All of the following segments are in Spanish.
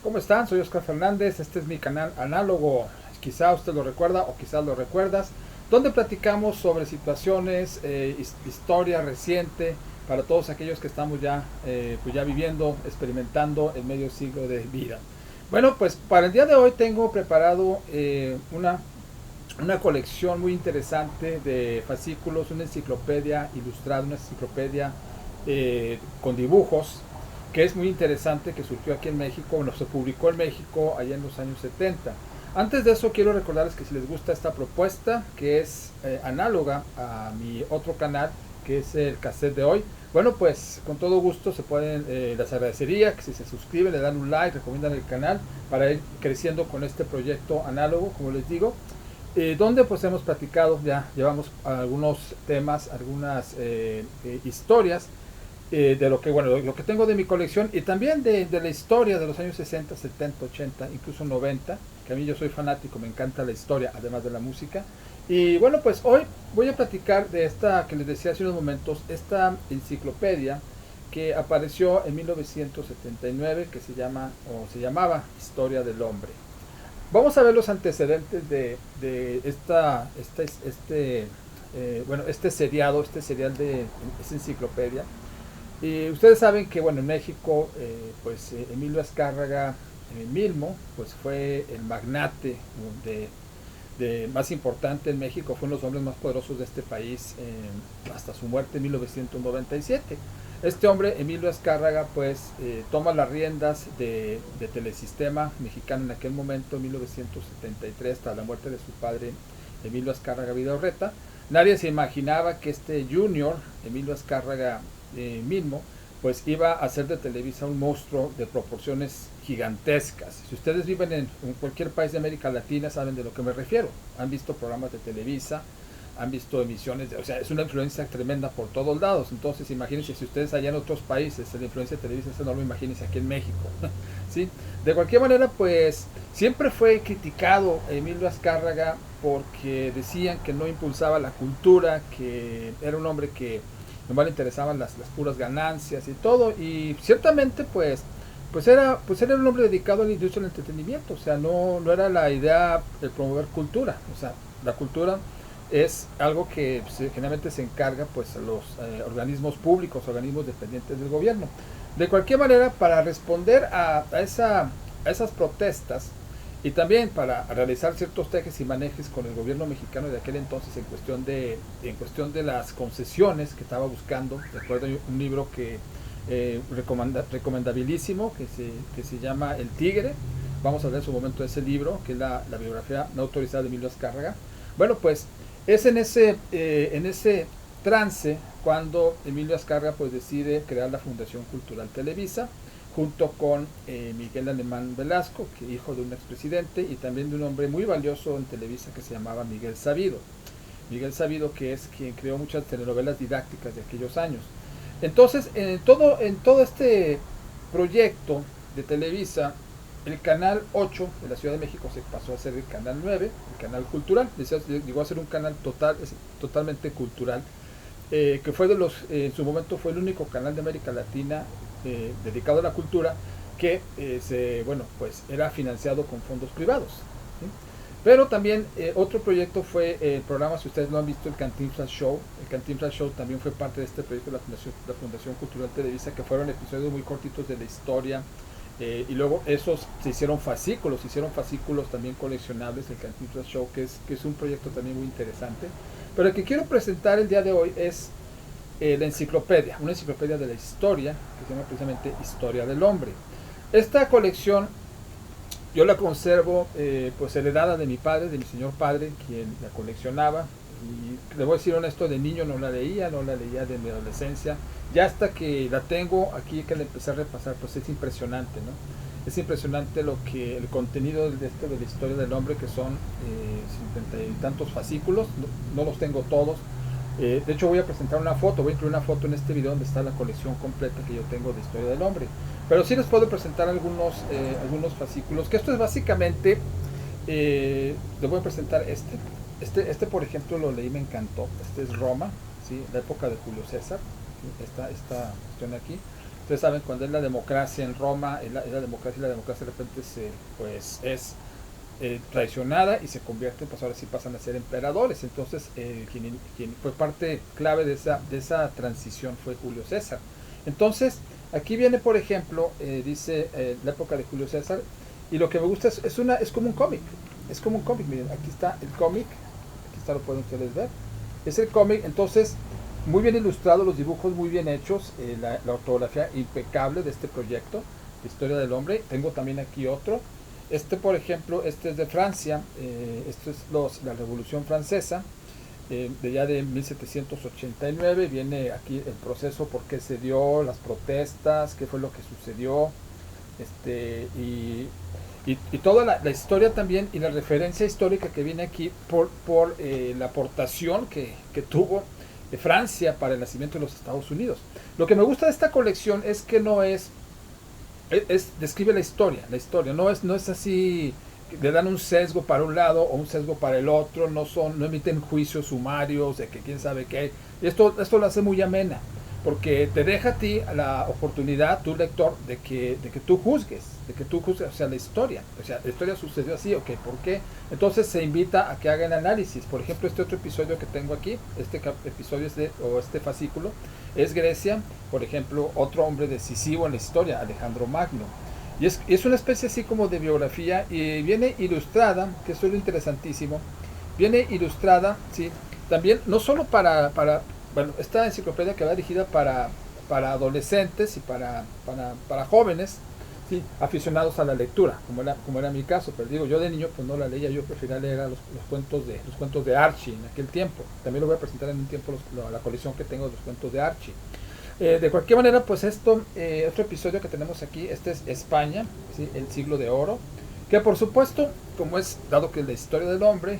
¿Cómo están? Soy Oscar Fernández, este es mi canal Análogo, quizá usted lo recuerda o quizás lo recuerdas, donde platicamos sobre situaciones, historia reciente, para todos aquellos que estamos ya viviendo, experimentando el medio siglo de vida. Bueno, pues para el día de hoy tengo preparado una colección muy interesante de fascículos, una enciclopedia ilustrada, una enciclopedia con dibujos, que es muy interesante, que surgió aquí en México, bueno, se publicó en México allá en los años 70. Antes de eso quiero recordarles que si les gusta esta propuesta, que es análoga a mi otro canal, que es el cassette de hoy, bueno, pues con todo gusto se pueden, les agradecería que si se suscriben, le dan un like, recomiendan el canal para ir creciendo con este proyecto análogo, como les digo, donde pues hemos platicado, ya llevamos algunos temas, algunas historias de lo que, bueno, lo que tengo de mi colección y también de la historia de los años 60, 70, 80, incluso 90, que a mí yo soy fanático, me encanta la historia, además de la música. Y bueno, pues hoy voy a platicar de esta que les decía hace unos momentos, esta enciclopedia que apareció en 1979, que se llama o se llamaba Historia del Hombre. Vamos a ver los antecedentes de este serial de esta enciclopedia. Y ustedes saben que, bueno, en México, Emilio Azcárraga Milmo, pues fue el magnate de, más importante en México, fue uno de los hombres más poderosos de este país hasta su muerte en 1997. Este hombre, Emilio Azcárraga, pues toma las riendas de Telesistema Mexicano en aquel momento, en 1973, hasta la muerte de su padre, Emilio Azcárraga Vidaurreta. Nadie se imaginaba que este junior, Emilio Azcárraga Milmo, pues iba a hacer de Televisa un monstruo de proporciones gigantescas. Si ustedes viven en cualquier país de América Latina, saben de lo que me refiero. Han visto programas de Televisa, han visto emisiones, o sea, es una influencia tremenda por todos lados. Entonces, imagínense, si ustedes allá en otros países, la influencia de Televisa es enorme, imagínense aquí en México. ¿Sí? De cualquier manera, pues, siempre fue criticado Emilio Azcárraga porque decían que no impulsaba la cultura, que era un hombre que nomás le interesaban las puras ganancias y todo, y ciertamente pues era un hombre dedicado a la industria del entretenimiento, o sea, no era la idea de promover cultura, o sea, la cultura es algo que generalmente se encarga pues a los organismos públicos, organismos dependientes del gobierno. De cualquier manera, para responder a esas protestas, y también para realizar ciertos tejes y manejes con el gobierno mexicano de aquel entonces en cuestión de las concesiones que estaba buscando. Recuerdo un libro que recomendabilísimo que se llama El Tigre. Vamos a ver en su momento ese libro, que es la biografía no autorizada de Emilio Azcárraga. Bueno, pues es en ese trance cuando Emilio Azcárraga pues decide crear la Fundación Cultural Televisa, junto con Miguel Alemán Velasco, que hijo de un expresidente, y también de un hombre muy valioso en Televisa que se llamaba Miguel Sabido. Miguel Sabido, que es quien creó muchas telenovelas didácticas de aquellos años. Entonces, en todo este proyecto de Televisa, el canal 8 de la Ciudad de México se pasó a ser el canal 9, el canal cultural, llegó a ser un canal totalmente cultural, que fue en su momento fue el único canal de América Latina dedicado a la cultura que pues era financiado con fondos privados, ¿sí? Pero también otro proyecto fue el programa, si ustedes lo han visto, el Cantinflas Show. El Cantinflas Show también fue parte de este proyecto de la Fundación Cultural Televisa, que fueron episodios muy cortitos de la historia. Y luego esos se hicieron fascículos también coleccionables, el Cantinflas Show, que es un proyecto también muy interesante. Pero el que quiero presentar el día de hoy es la enciclopedia, una enciclopedia de la historia, que se llama precisamente Historia del Hombre. Esta colección yo la conservo pues heredada de mi padre, de mi señor padre, quien la coleccionaba. Y le voy a decir honesto, de niño no la leía de mi adolescencia. Ya hasta que la tengo aquí, que la empecé a repasar, pues es impresionante, ¿no? Es impresionante el contenido de la historia del hombre, que son 50 y tantos fascículos, no los tengo todos. De hecho voy a presentar voy a incluir una foto en este video donde está la colección completa que yo tengo de Historia del Hombre. Pero sí les puedo presentar algunos fascículos, que esto es básicamente, les voy a presentar este por ejemplo lo leí, me encantó. Este es Roma, ¿sí? La época de Julio César, ¿sí? Esta cuestión aquí. Ustedes saben, cuando es la democracia en Roma, es la democracia, y la democracia de repente pues es traicionada y se convierte, pues ahora sí pasan a ser emperadores. Entonces, quien fue parte clave de esa transición fue Julio César. Entonces, aquí viene, por ejemplo, dice la época de Julio César, y lo que me gusta es como un cómic. Es como un cómic, miren, aquí está el cómic, aquí está, lo pueden ustedes ver. Es el cómic, entonces, muy bien ilustrado, los dibujos muy bien hechos, la ortografía impecable de este proyecto, de Historia del Hombre. Tengo también aquí otro. Por ejemplo, este es de Francia, esto es la Revolución Francesa, de ya de 1789. Viene aquí el proceso, por qué se dio, las protestas, qué fue lo que sucedió, y toda la historia también, y la referencia histórica que viene aquí por la aportación que tuvo Francia para el nacimiento de los Estados Unidos. Lo que me gusta de esta colección es que no describe la historia, no es así, le dan un sesgo para un lado o un sesgo para el otro, no emiten juicios sumarios de que quién sabe qué. Esto lo hace muy amena, porque te deja a ti la oportunidad, tu lector, de que tú juzgues, o sea, la historia sucedió así, ok, ¿por qué? Entonces se invita a que hagan análisis. Por ejemplo, este otro episodio que tengo aquí, episodio este fascículo, es Grecia, por ejemplo, otro hombre decisivo en la historia, Alejandro Magno. Y es una especie así como de biografía, y viene ilustrada, que eso es lo interesantísimo, viene ilustrada, sí, también, no solo bueno, esta enciclopedia que va dirigida para adolescentes y para jóvenes, sí, aficionados a la lectura, como era mi caso. Pero digo, yo de niño pues no la leía, yo prefería leer los cuentos de Archie en aquel tiempo. También lo voy a presentar en un tiempo, la colección que tengo de los cuentos de Archie. De cualquier manera, pues otro episodio que tenemos aquí, este es España, ¿sí? El siglo de oro, que por supuesto, dado que la historia del hombre,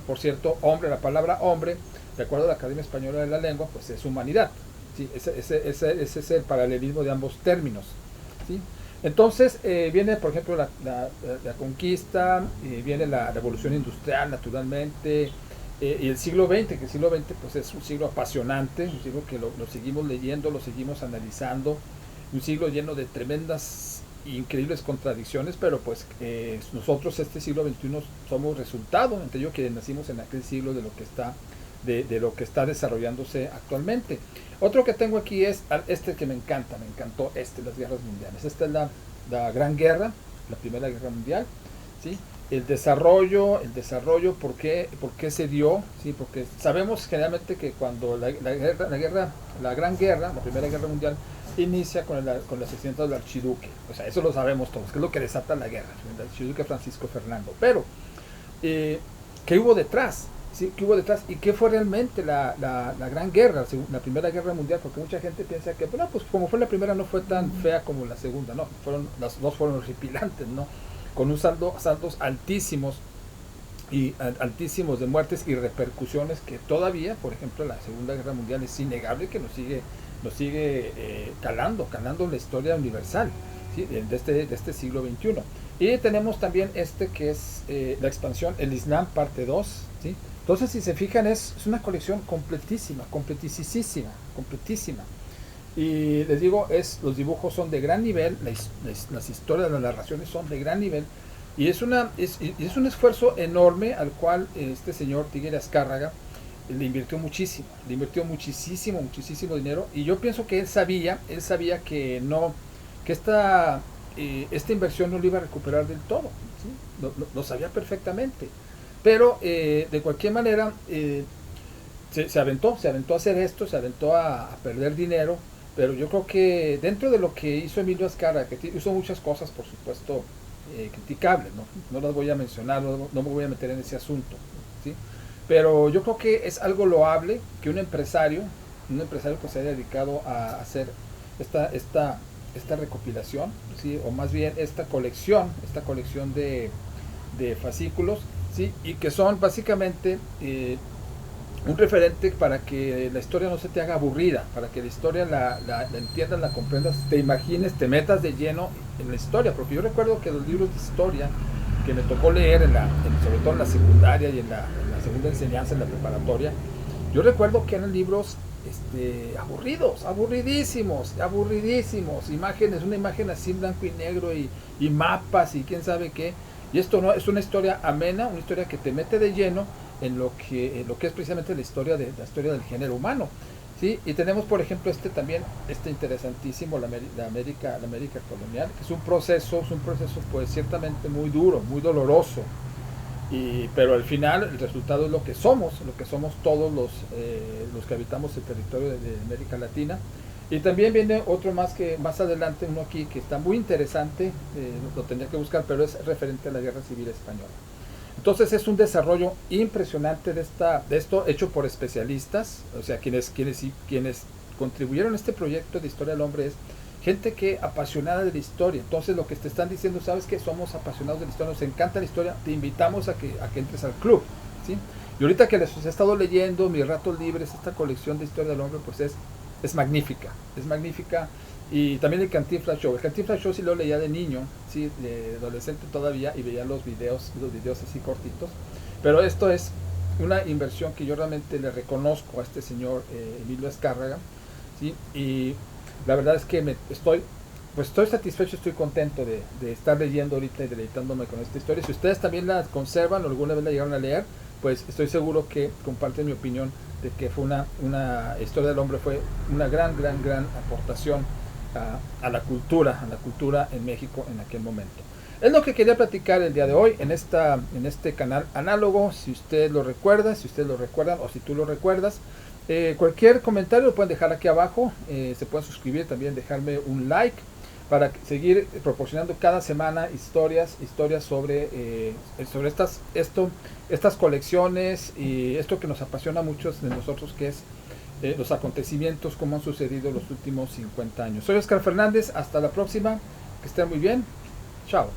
por cierto, hombre, la palabra hombre, de acuerdo a la Academia Española de la Lengua, pues es humanidad, ¿sí? Ese es el paralelismo de ambos términos, ¿sí? Entonces viene, por ejemplo, la conquista, viene la revolución industrial, naturalmente, y el siglo XX, que el siglo XX pues es un siglo apasionante, un siglo que lo seguimos leyendo, lo seguimos analizando, un siglo lleno de tremendas increíbles contradicciones, pero pues nosotros este siglo XXI somos resultado, entre ellos que nacimos en aquel siglo, de lo que está de lo que está desarrollándose actualmente. Otro que tengo aquí es que me encantó, las guerras mundiales. Esta es la Gran Guerra, la Primera Guerra Mundial, ¿sí? El desarrollo, ¿por qué se dio? ¿Sí? Porque sabemos generalmente que cuando la Gran Guerra, la Primera Guerra Mundial, inicia con el asesinato del archiduque. O sea, eso lo sabemos todos, que es lo que desata la guerra, el archiduque Francisco Fernando. Pero, ¿qué hubo detrás? ¿Sí? ¿Qué hubo detrás? ¿Y qué fue realmente la Gran Guerra, la Primera Guerra Mundial? Porque mucha gente piensa que, bueno, pues como fue la primera, no fue tan fea como la segunda, ¿no? Las dos fueron horripilantes, ¿no? Con un saldos altísimos, altísimos de muertes y repercusiones que todavía, por ejemplo, la Segunda Guerra Mundial es innegable que nos sigue calando en la historia universal, ¿sí? de este siglo XXI. Y tenemos también que es la expansión, el Islam parte 2, ¿sí? Entonces, si se fijan, es una colección completísima. Y les digo, los dibujos son de gran nivel, las historias, las narraciones son de gran nivel, y es un esfuerzo enorme al cual este señor Tigre Azcárraga le invirtió muchísimo dinero. Y yo pienso que él sabía que esta inversión no lo iba a recuperar del todo, ¿sí? Lo sabía perfectamente. Pero de cualquier manera se aventó a hacer esto, se aventó a perder dinero. Pero yo creo que dentro de lo que hizo Emilio Azcárraga, que hizo muchas cosas, por supuesto, criticables, no las voy a mencionar, no me voy a meter en ese asunto, ¿sí? Pero yo creo que es algo loable que un empresario que se haya dedicado a hacer esta recopilación, ¿sí? O más bien esta colección de fascículos, ¿sí? Y que son básicamente un referente para que la historia no se te haga aburrida, para que la historia la entiendas, la comprendas, te imagines, te metas de lleno en la historia. Porque yo recuerdo que los libros de historia que me tocó leer, sobre todo en la secundaria y en la segunda enseñanza, en la preparatoria, yo recuerdo que eran libros aburridos, aburridísimos, imágenes, una imagen así en blanco y negro y mapas y quién sabe qué. Y esto no es una historia amena, una historia que te mete de lleno en lo que es precisamente la historia del género humano. ¿Sí? Y tenemos, por ejemplo, también, interesantísimo, la América colonial, que es un proceso pues ciertamente muy duro, muy doloroso, pero al final el resultado es lo que somos todos los que habitamos el territorio de América Latina. Y también viene otro más adelante, uno aquí que está muy interesante, lo tendría que buscar, pero es referente a la Guerra Civil Española. Entonces es un desarrollo impresionante de esto hecho por especialistas, o sea, quienes contribuyeron a este proyecto de Historia del Hombre es gente que apasionada de la historia. Entonces lo que te están diciendo, sabes que somos apasionados de la historia, nos encanta la historia, te invitamos a que entres al club, ¿sí? Y ahorita que les he estado leyendo mis ratos libres, esta colección de Historia del Hombre, pues es magnífica, y también el Cantinflas Show. El Cantinflas Show sí lo leía de niño, sí, de adolescente todavía, y veía los videos así cortitos. Pero esto es una inversión que yo realmente le reconozco a este señor Emilio Azcárraga, ¿sí? Y la verdad es que estoy satisfecho, estoy contento de estar leyendo ahorita y deleitándome con esta historia. Si ustedes también la conservan o alguna vez la llegaron a leer, pues estoy seguro que comparten mi opinión de que fue una Historia del Hombre, fue una gran aportación a la cultura en México en aquel momento. Es lo que quería platicar el día de hoy en este canal análogo. Si usted lo recuerda, si ustedes lo recuerdan o si tú lo recuerdas, cualquier comentario lo pueden dejar aquí abajo, se pueden suscribir, también dejarme un like para seguir proporcionando cada semana historias sobre estas colecciones y esto que nos apasiona a muchos de nosotros, que es los acontecimientos como han sucedido los últimos 50 años. Soy Oscar Fernández, hasta la próxima, que estén muy bien, chao.